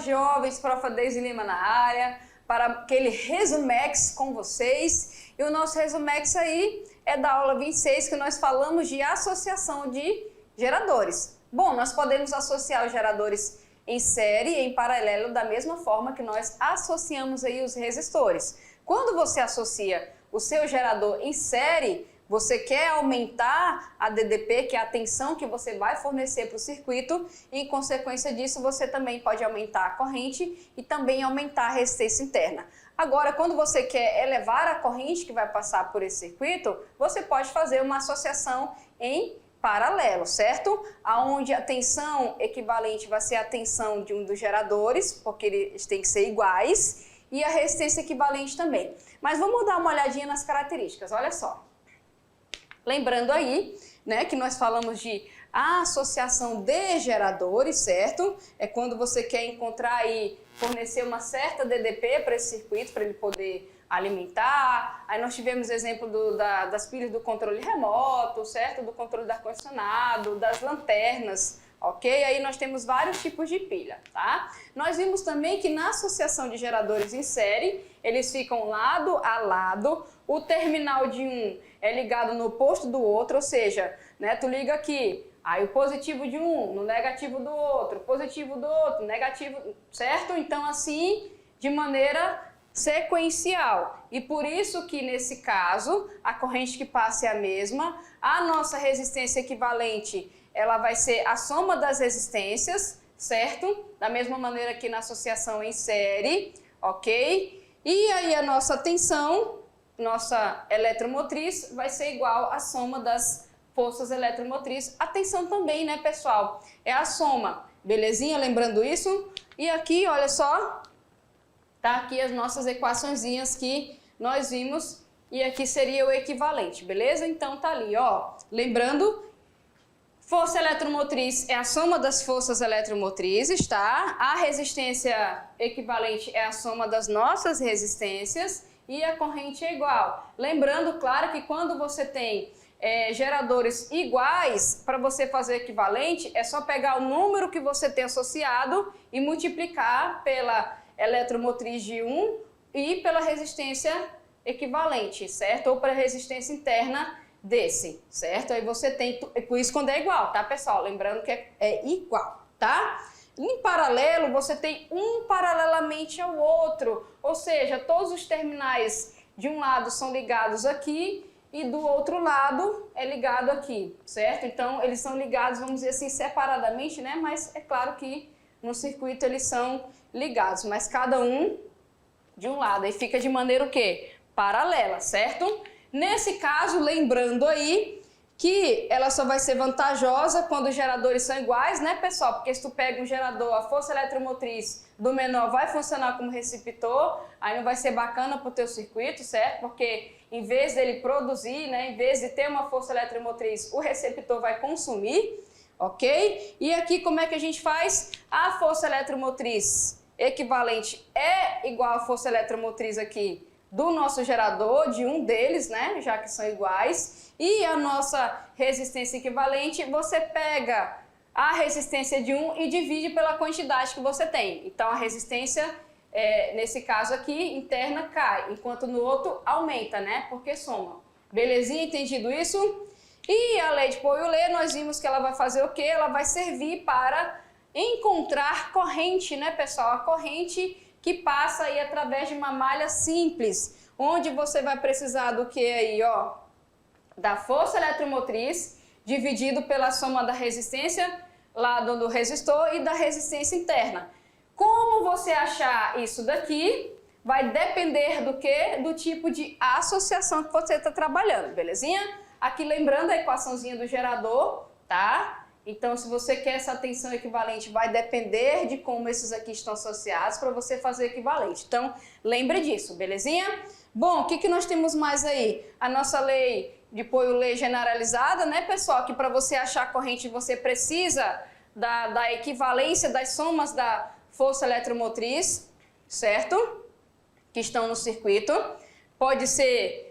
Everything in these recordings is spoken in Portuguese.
jovens, prof. Deise Lima na área, para aquele resumex com vocês. E o nosso resumex aí é da aula 26, que nós falamos de associação de geradores. Bom, nós podemos associar os geradores em série e em paralelo da mesma forma que nós associamos aí os resistores. Quando você associa o seu gerador em série, você quer aumentar a DDP, que é a tensão que você vai fornecer para o circuito, e em consequência disso você também pode aumentar a corrente e também aumentar a resistência interna. Agora, quando você quer elevar a corrente que vai passar por esse circuito, você pode fazer uma associação em paralelo, certo? Onde a tensão equivalente vai ser a tensão de um dos geradores, porque eles têm que ser iguais, e a resistência equivalente também. Mas vamos dar uma olhadinha nas características, olha só. Lembrando aí, né, que nós falamos de associação de geradores, certo? É quando você quer encontrar aí, fornecer uma certa DDP para esse circuito, para ele poder alimentar. Aí nós tivemos exemplo das pilhas do controle remoto, certo? Do controle do ar-condicionado, das lanternas, ok? Aí nós temos vários tipos de pilha, tá? Nós vimos também que na associação de geradores em série, eles ficam lado a lado, o terminal de um é ligado no oposto do outro, ou seja, né, tu liga aqui, aí o positivo de um no negativo do outro, positivo do outro, negativo, certo? Então assim, de maneira sequencial. E por isso que nesse caso, a corrente que passa é a mesma, a nossa resistência equivalente, ela vai ser a soma das resistências, certo? Da mesma maneira que na associação em série, ok? E aí a nossa tensão, nossa eletromotriz, vai ser igual à soma das forças eletromotrizes. A tensão também, né, pessoal? É a soma, belezinha? Lembrando isso? E aqui, olha só, tá aqui as nossas equaçõezinhas que nós vimos, e aqui seria o equivalente, beleza? Então tá ali, ó, lembrando, força eletromotriz é a soma das forças eletromotrizes, tá? A resistência equivalente é a soma das nossas resistências e a corrente é igual. Lembrando, claro, que quando você tem geradores iguais, para você fazer equivalente, é só pegar o número que você tem associado e multiplicar pela eletromotriz de um e pela resistência equivalente, certo? Ou pela resistência interna desse, certo? Aí você tem, por isso quando é igual, tá, pessoal? Lembrando que é igual, tá? Em paralelo, você tem um paralelamente ao outro, ou seja, todos os terminais de um lado são ligados aqui e do outro lado é ligado aqui, certo? Então, eles são ligados, vamos dizer assim, separadamente, né? Mas é claro que no circuito eles são ligados, mas cada um de um lado. Aí fica de maneira o quê? Paralela, certo? Nesse caso, lembrando aí que ela só vai ser vantajosa quando os geradores são iguais, né, pessoal? Porque se tu pega um gerador, a força eletromotriz do menor vai funcionar como receptor, aí não vai ser bacana para o teu circuito, certo? Porque em vez dele produzir, né, em vez de ter uma força eletromotriz, o receptor vai consumir, ok? E aqui como é que a gente faz? A força eletromotriz equivalente é igual à força eletromotriz aqui do nosso gerador, de um deles, né, já que são iguais, e a nossa resistência equivalente, você pega a resistência de um e divide pela quantidade que você tem. Então a resistência, nesse caso aqui, interna cai, enquanto no outro aumenta, né, porque soma. Belezinha? Entendido isso? E a lei de Pouillet, nós vimos que ela vai fazer o quê? Ela vai servir para encontrar corrente, né, pessoal? A corrente que passa aí através de uma malha simples, onde você vai precisar do que aí, ó? Da força eletromotriz dividido pela soma da resistência lá do resistor e da resistência interna. Como você achar isso daqui vai depender do que? Do tipo de associação que você está trabalhando, belezinha? Aqui lembrando a equaçãozinha do gerador, tá? Então, se você quer essa tensão equivalente, vai depender de como esses aqui estão associados para você fazer equivalente. Então, lembre disso, belezinha? Bom, o que nós temos mais aí? A nossa lei de Pouillet generalizada, né, pessoal? Que para você achar a corrente, você precisa da equivalência das somas da força eletromotriz, certo? Que estão no circuito. Pode ser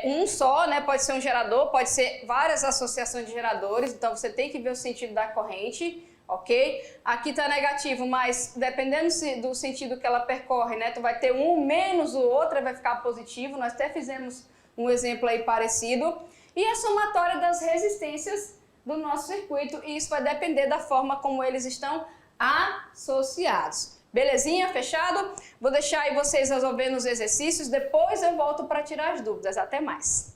um só, né? Pode ser um gerador, pode ser várias associações de geradores, então você tem que ver o sentido da corrente, ok? Aqui está negativo, mas dependendo do sentido que ela percorre, né, tu vai ter um menos o outro, vai ficar positivo. Nós até fizemos um exemplo aí parecido. E a somatória das resistências do nosso circuito, e isso vai depender da forma como eles estão associados. Belezinha? Fechado? Vou deixar aí vocês resolvendo os exercícios, depois eu volto para tirar as dúvidas. Até mais!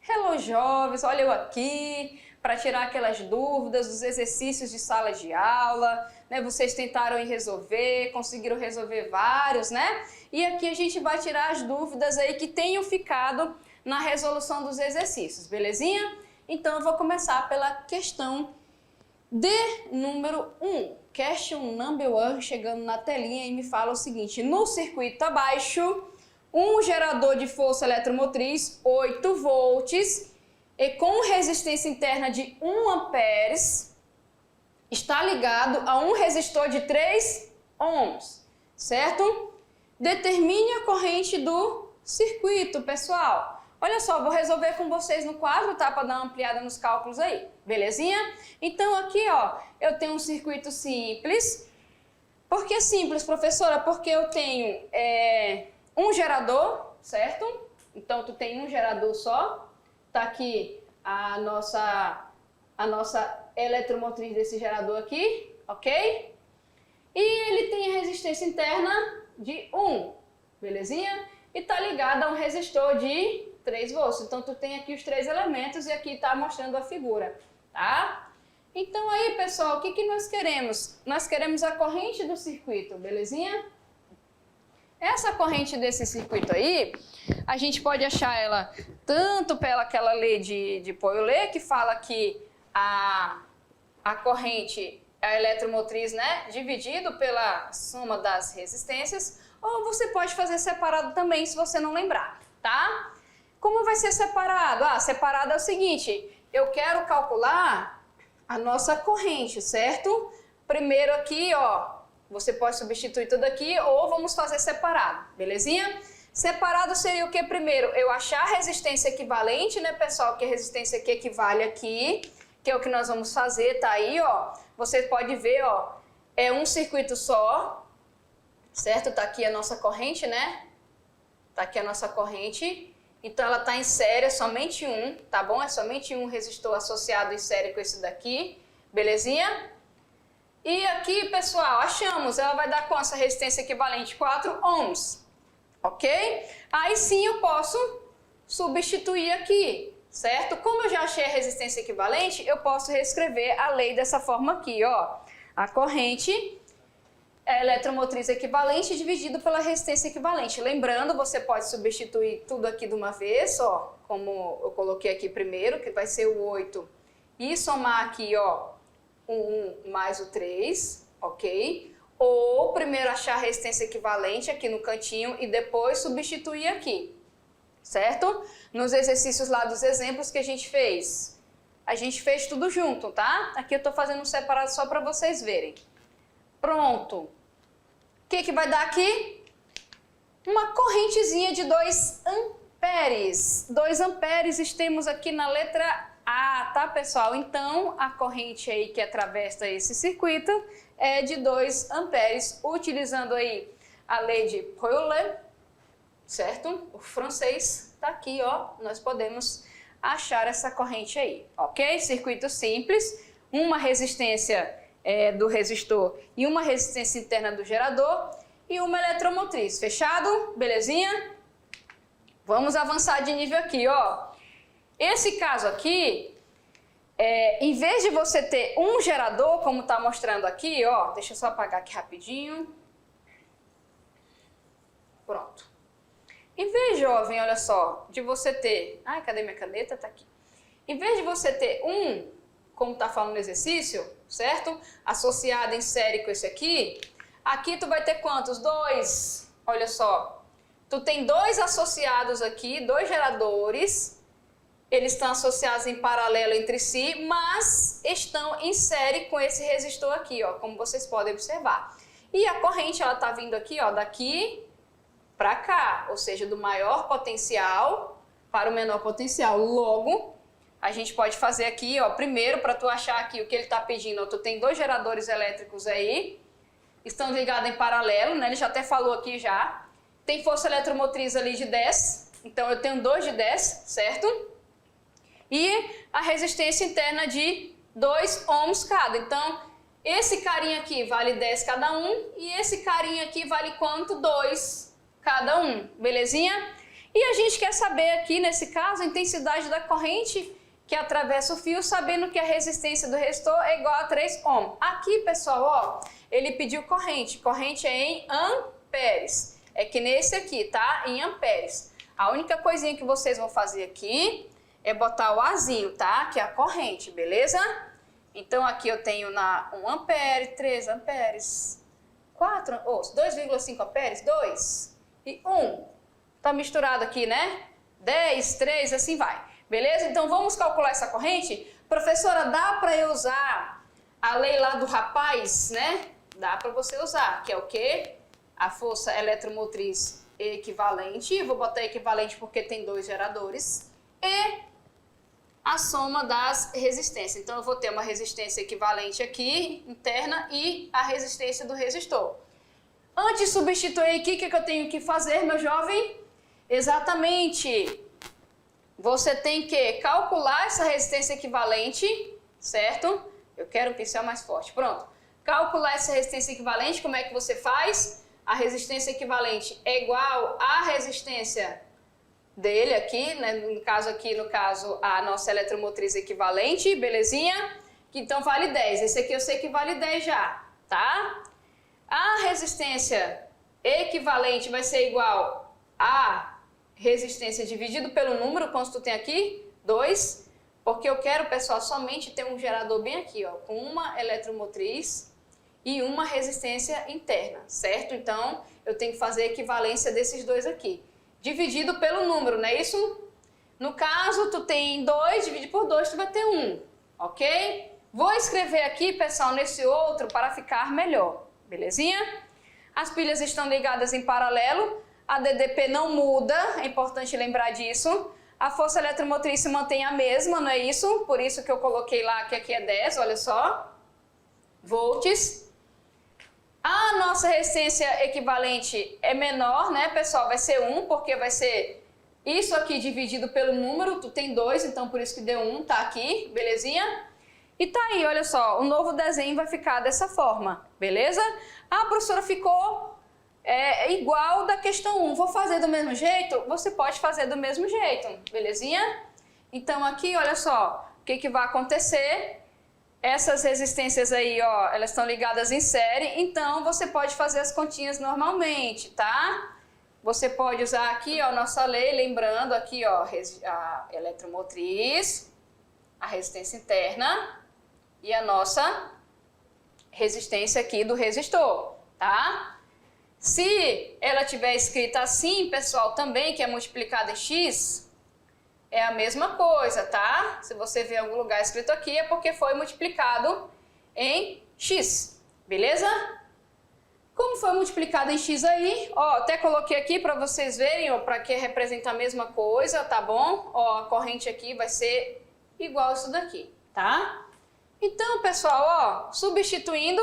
Hello, jovens! Olha eu aqui para tirar aquelas dúvidas dos exercícios de sala de aula, né? Vocês tentaram ir resolver, conseguiram resolver vários, né? E aqui a gente vai tirar as dúvidas aí que tenham ficado na resolução dos exercícios, belezinha? Então eu vou começar pela questão de número 1. Question number 1, chegando na telinha e me fala o seguinte: no circuito abaixo, um gerador de força eletromotriz, 8 volts, e com resistência interna de 1 amperes, está ligado a um resistor de 3 ohms, certo? Determine a corrente do circuito, pessoal. Olha só, vou resolver com vocês no quadro, tá? Para dar uma ampliada nos cálculos aí, belezinha? Então aqui, ó, eu tenho um circuito simples. Por que simples, professora? Porque eu tenho um gerador, certo? Então tu tem um gerador só. Tá aqui a nossa eletromotriz desse gerador aqui, ok? E ele tem a resistência interna de 1, belezinha? E tá ligado a um resistor de 3 volts. Então tu tem aqui os 3 elementos e aqui tá mostrando a figura, tá? Então aí, pessoal, o que nós queremos? Nós queremos a corrente do circuito, belezinha? Essa corrente desse circuito aí, a gente pode achar ela tanto pela aquela lei de Poiollet, que fala que a corrente, a eletromotriz, né, dividido pela soma das resistências, ou você pode fazer separado também, se você não lembrar, tá? Como vai ser separado? Separado é o seguinte, eu quero calcular a nossa corrente, certo? Primeiro aqui, ó, você pode substituir tudo aqui ou vamos fazer separado, belezinha? Separado seria o que primeiro? Eu achar a resistência equivalente, né, pessoal? Que a resistência que equivale aqui, que é o que nós vamos fazer, tá aí, ó. Você pode ver, ó, é um circuito só, certo? Tá aqui a nossa corrente, né? Tá aqui a nossa corrente. Então ela tá em série, é somente um, tá bom? É somente um resistor associado em série com esse daqui, belezinha? E aqui, pessoal, achamos, ela vai dar com essa resistência equivalente 4 ohms, ok? Aí sim eu posso substituir aqui, certo? Como eu já achei a resistência equivalente, eu posso reescrever a lei dessa forma aqui, ó. A corrente é eletromotriz equivalente dividido pela resistência equivalente. Lembrando, você pode substituir tudo aqui de uma vez, ó, como eu coloquei aqui primeiro, que vai ser o 8, e somar aqui, ó, o 1 mais o 3, ok? Ou primeiro achar a resistência equivalente aqui no cantinho e depois substituir aqui, certo? Nos exercícios lá dos exemplos que a gente fez tudo junto, tá? Aqui eu tô fazendo um separado só para vocês verem. Pronto. O que vai dar aqui? Uma correntezinha de 2 amperes. 2 amperes temos aqui na letra A, tá, pessoal? Então, a corrente aí que atravessa esse circuito é de 2 amperes, utilizando aí a lei de Poiollet, certo? O francês tá aqui, ó, nós podemos achar essa corrente aí, ok? Circuito simples, uma resistência do resistor e uma resistência interna do gerador e uma eletromotriz, fechado? Belezinha? Vamos avançar de nível aqui, ó. Esse caso aqui, em vez de você ter um gerador, como está mostrando aqui, ó, deixa eu só apagar aqui rapidinho. Pronto. Em vez, jovem, olha só, de você ter... Ai, cadê minha caneta? Tá aqui. Em vez de você ter um, como está falando no exercício, certo? Associado em série com esse aqui tu vai ter quantos? 2. Olha só. Tu tem 2 associados aqui, 2 geradores. Eles estão associados em paralelo entre si, mas estão em série com esse resistor aqui, ó, como vocês podem observar. E a corrente, ela tá vindo aqui, ó, daqui para cá, ou seja, do maior potencial para o menor potencial. Logo, a gente pode fazer aqui, ó, primeiro, para tu achar aqui o que ele tá pedindo, ó, tu tem dois geradores elétricos aí, estão ligados em paralelo, né? Ele já até falou aqui já. Tem força eletromotriz ali de 10, então eu tenho 2 de 10, certo? E a resistência interna de 2 ohms cada. Então, esse carinha aqui vale 10 cada um e esse carinha aqui vale quanto? 2 cada um, belezinha? E a gente quer saber aqui, nesse caso, a intensidade da corrente que atravessa o fio, sabendo que a resistência do resistor é igual a 3 ohms. Aqui, pessoal, ó, ele pediu corrente. Corrente é em amperes. É que nesse aqui, tá? Em amperes. A única coisinha que vocês vão fazer aqui é botar o Azinho, tá? Que é a corrente, beleza? Então, aqui eu tenho 1 ampere, 3 amperes, 4, 2,5 amperes, 2 e 1. Tá misturado aqui, né? 10, 3, assim vai. Beleza? Então, vamos calcular essa corrente? Professora, dá para eu usar a lei lá do rapaz, né? Dá para você usar, que é o quê? A força eletromotriz equivalente. Eu vou botar equivalente porque tem 2 geradores. E a soma das resistências. Então, eu vou ter uma resistência equivalente aqui, interna, e a resistência do resistor. Antes de substituir aqui, o que eu tenho que fazer, meu jovem? Exatamente. Você tem que calcular essa resistência equivalente, certo? Eu quero um pincel mais forte. Pronto. Calcular essa resistência equivalente, como é que você faz? A resistência equivalente é igual à resistência dele aqui, né? No caso, a nossa eletromotriz equivalente, belezinha? Então vale 10. Esse aqui eu sei que vale 10 já, tá? A resistência equivalente vai ser igual a resistência dividido pelo número, quanto tu tem aqui? 2. Porque eu quero, pessoal, somente ter um gerador bem aqui, ó, com uma eletromotriz e uma resistência interna, certo? Então, eu tenho que fazer a equivalência desses dois aqui. Dividido pelo número, não é isso? No caso, tu tem 2, divide por 2, tu vai ter 1, ok? Vou escrever aqui, pessoal, nesse outro para ficar melhor, belezinha? As pilhas estão ligadas em paralelo, a DDP não muda, é importante lembrar disso. A força eletromotriz se mantém a mesma, não é isso? Por isso que eu coloquei lá que aqui é 10, olha só, volts. A nossa resistência equivalente é menor, né, pessoal? Vai ser 1, porque vai ser isso aqui dividido pelo número. Tu tem 2, então por isso que deu 1, tá aqui, belezinha? E tá aí, olha só, o novo desenho vai ficar dessa forma, beleza? Ah, professora, ficou igual da questão 1. Vou fazer do mesmo jeito? Você pode fazer do mesmo jeito, belezinha? Então aqui, olha só, o que vai acontecer? Essas resistências aí, ó, elas estão ligadas em série, então você pode fazer as continhas normalmente, tá? Você pode usar aqui, ó, nossa lei, lembrando aqui, ó, a eletromotriz, a resistência interna e a nossa resistência aqui do resistor, tá? Se ela tiver escrita assim, pessoal, também, que é multiplicada em x, é a mesma coisa, tá? Se você vê em algum lugar escrito aqui, é porque foi multiplicado em x, beleza? Como foi multiplicado em x aí, ó, até coloquei aqui para vocês verem, ó, para que representa a mesma coisa, tá bom? Ó, a corrente aqui vai ser igual a isso daqui, tá? Então, pessoal, ó, substituindo,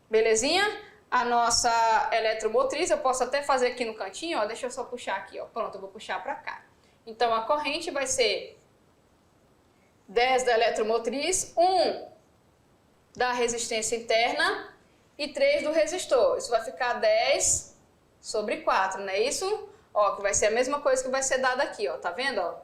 belezinha? A nossa eletromotriz, eu posso até fazer aqui no cantinho, ó, deixa eu só puxar aqui, ó, pronto, eu vou puxar para cá. Então, a corrente vai ser 10 da eletromotriz, 1 da resistência interna e 3 do resistor. Isso vai ficar 10 sobre 4, não é isso? Ó, que vai ser a mesma coisa que vai ser dada aqui, ó, tá vendo, ó?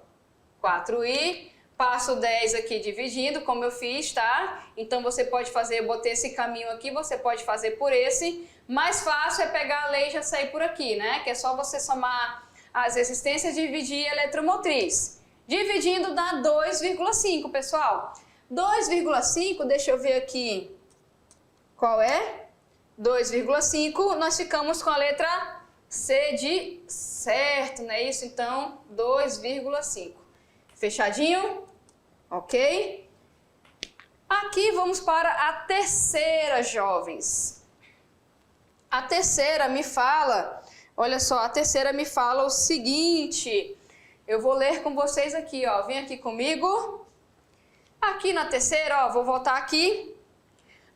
4i, passo 10 aqui dividindo, como eu fiz, tá? Então, você pode fazer, eu botei esse caminho aqui, você pode fazer por esse. Mais fácil é pegar a lei e já sair por aqui, né? Que é só você somar as resistências e dividir a eletromotriz. Dividindo dá 2,5, pessoal. 2,5, deixa eu ver aqui qual é. 2,5, nós ficamos com a letra C de certo, não é isso? Então, 2,5. Fechadinho? Ok? Aqui vamos para a terceira, jovens. A terceira me fala, olha só, a terceira me fala o seguinte, eu vou ler com vocês aqui, ó, vem aqui comigo. Aqui na terceira, ó, vou voltar aqui.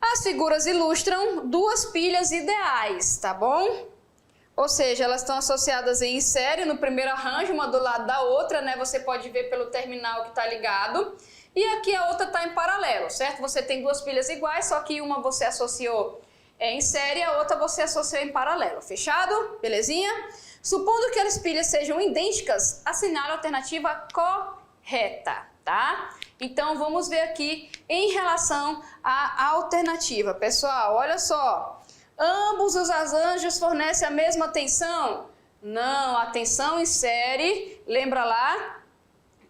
As figuras ilustram duas pilhas ideais, tá bom? Ou seja, elas estão associadas em série no primeiro arranjo, uma do lado da outra, né? Você pode ver pelo terminal que está ligado. E aqui a outra está em paralelo, certo? Você tem duas pilhas iguais, só que uma você associou em série, a outra você associou em paralelo. Fechado? Belezinha? Supondo que as pilhas sejam idênticas, assinale a alternativa correta, tá? Então vamos ver aqui em relação à alternativa. Pessoal, olha só. Ambos os arranjos fornecem a mesma tensão? Não, a tensão em série, lembra lá?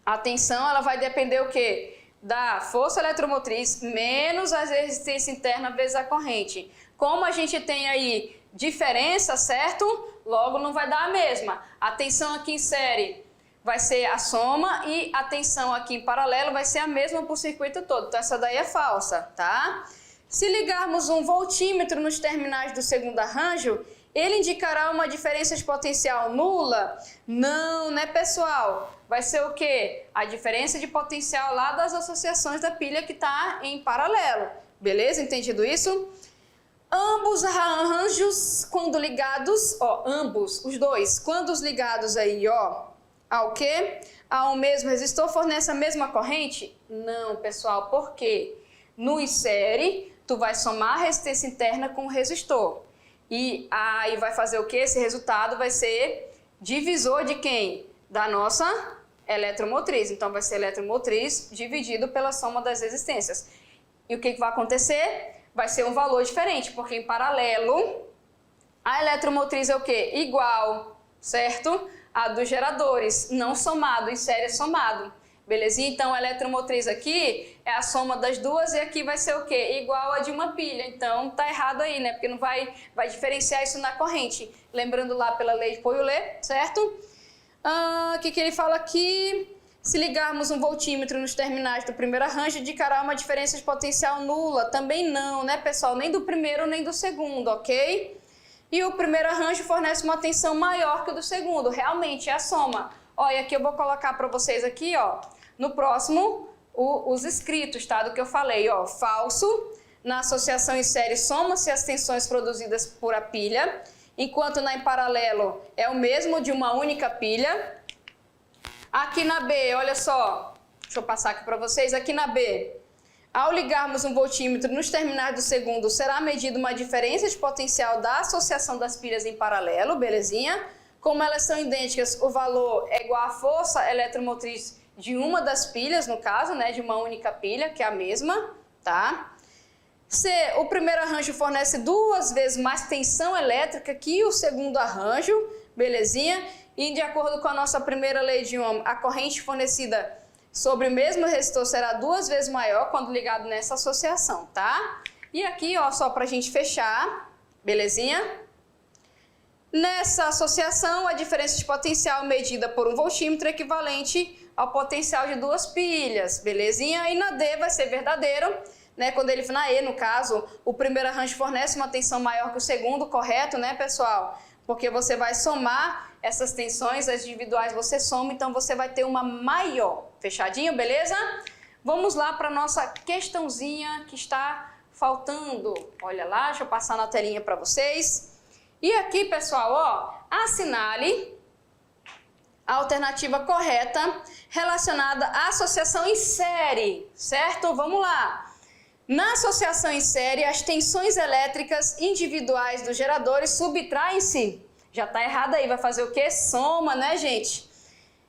A tensão ela vai depender o quê? Da força eletromotriz menos a resistência interna vezes a corrente. Como a gente tem aí diferença, certo? Logo não vai dar a mesma. A tensão aqui em série vai ser a soma e a tensão aqui em paralelo vai ser a mesma para o circuito todo. Então essa daí é falsa, tá? Se ligarmos um voltímetro nos terminais do segundo arranjo, ele indicará uma diferença de potencial nula? Não, né, pessoal? Vai ser o quê? A diferença de potencial lá das associações da pilha que está em paralelo. Beleza? Entendido isso? Ambos arranjos, quando ligados, ó, ambos, os dois, quando os ligados aí, ó, ao quê? Ao mesmo resistor, fornece a mesma corrente? Não, pessoal, por quê? No em série, tu vai somar a resistência interna com o resistor. E aí vai fazer o quê? Esse resultado vai ser divisor de quem? Da nossa eletromotriz. Então vai ser eletromotriz dividido pela soma das resistências. E o que vai acontecer? Vai ser um valor diferente, porque em paralelo a eletromotriz é o quê? Igual, certo? A dos geradores, não somado, em série é somado. Belezinha? Então a eletromotriz aqui é a soma das duas e aqui vai ser o quê? Igual a de uma pilha. Então tá errado aí, né? Porque não vai diferenciar isso na corrente. Lembrando lá pela lei de Poiulet, certo? O que ele fala aqui? Se ligarmos um voltímetro nos terminais do primeiro arranjo, indicará uma diferença de potencial nula. Também não, né, pessoal? Nem do primeiro nem do segundo, ok? E o primeiro arranjo fornece uma tensão maior que o do segundo. Realmente é a soma. Ó, e aqui eu vou colocar para vocês aqui, ó, no próximo, os escritos, tá? Do que eu falei, ó, falso. Na associação em série, soma-se as tensões produzidas por a pilha, enquanto na em paralelo é o mesmo de uma única pilha. Aqui na B, olha só, deixa eu passar aqui para vocês, aqui na B, ao ligarmos um voltímetro nos terminais do segundo, será medida uma diferença de potencial da associação das pilhas em paralelo, belezinha? Como elas são idênticas, o valor é igual à força eletromotriz de uma das pilhas, no caso, né, de uma única pilha, que é a mesma, tá? C, o primeiro arranjo fornece duas vezes mais tensão elétrica que o segundo arranjo, belezinha? E de acordo com a nossa primeira lei de Ohm, a corrente fornecida sobre o mesmo resistor será duas vezes maior quando ligado nessa associação, tá? E aqui, ó, só pra gente fechar, belezinha? Nessa associação, a diferença de potencial medida por um voltímetro é equivalente ao potencial de duas pilhas, belezinha? E na D vai ser verdadeiro, né? Quando ele, na E, no caso, o primeiro arranjo fornece uma tensão maior que o segundo, correto, né, pessoal? Porque você vai somar essas tensões, as individuais você soma, então você vai ter uma maior. Fechadinho, beleza? Vamos lá para a nossa questãozinha que está faltando. Olha lá, deixa eu passar na telinha para vocês. E aqui, pessoal, ó, assinale a alternativa correta relacionada à associação em série, certo? Vamos lá. Na associação em série, as tensões elétricas individuais dos geradores subtraem-se. Já está errado aí, vai fazer o quê? Soma, né, gente?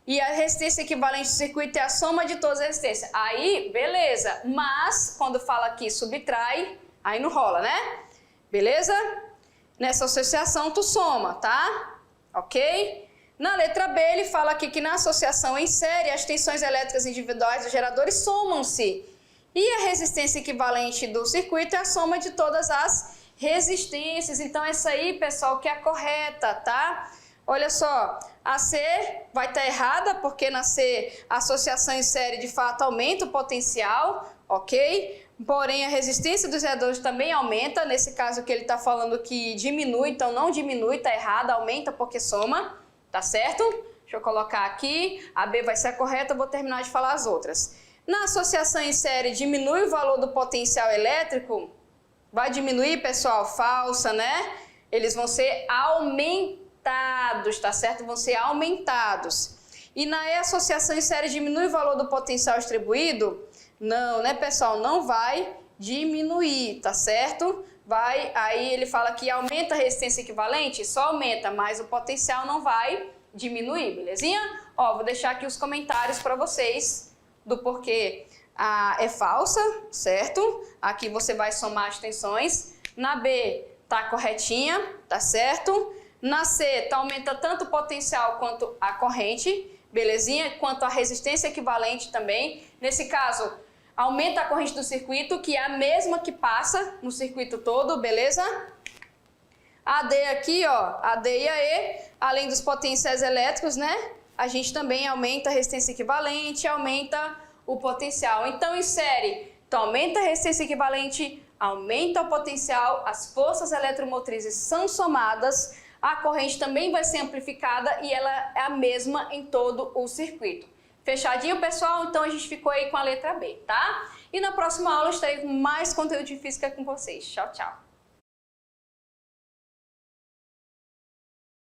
E a resistência equivalente do circuito é a soma de todas as resistências. Aí, beleza. Mas, quando fala aqui subtrai, aí não rola, né? Beleza? Nessa associação, tu soma, tá? Ok? Na letra B, ele fala aqui que na associação em série, as tensões elétricas individuais dos geradores somam-se. E a resistência equivalente do circuito é a soma de todas as resistências. Então, essa aí, pessoal, que é a correta, tá? Olha só, a C vai estar errada, porque na C a associação em série de fato aumenta o potencial, ok? porém a resistência dos geradores também aumenta. Nesse caso que ele está falando que diminui, então não diminui, tá errado, aumenta porque soma, tá certo? Deixa eu colocar aqui, a B vai ser a correta, eu vou terminar de falar as outras. Na associação em série, diminui o valor do potencial elétrico? Vai diminuir, pessoal? Falsa, né? Eles vão ser aumentados, tá certo? Vão ser aumentados. E na associação em série, diminui o valor do potencial distribuído? Não, né, pessoal? Não vai diminuir, tá certo? Vai, aí ele fala que aumenta a resistência equivalente? Só aumenta, mas o potencial não vai diminuir, belezinha? Ó, vou deixar aqui os comentários para vocês do porquê é falsa, certo? Aqui você vai somar as tensões. Na B tá corretinha, tá certo? Na C tá aumenta tanto o potencial quanto a corrente, belezinha? Quanto a resistência equivalente também. Nesse caso, aumenta a corrente do circuito, que é a mesma que passa no circuito todo, beleza? A D aqui, ó, a D e a E, além dos potenciais elétricos, né? A gente também aumenta a resistência equivalente, aumenta o potencial. Então, em série, então, aumenta a resistência equivalente, aumenta o potencial, as forças eletromotrizes são somadas, a corrente também vai ser amplificada e ela é a mesma em todo o circuito. Fechadinho, pessoal? Então, a gente ficou aí com a letra B, tá? E na próxima aula eu estarei com mais conteúdo de física com vocês. Tchau, tchau!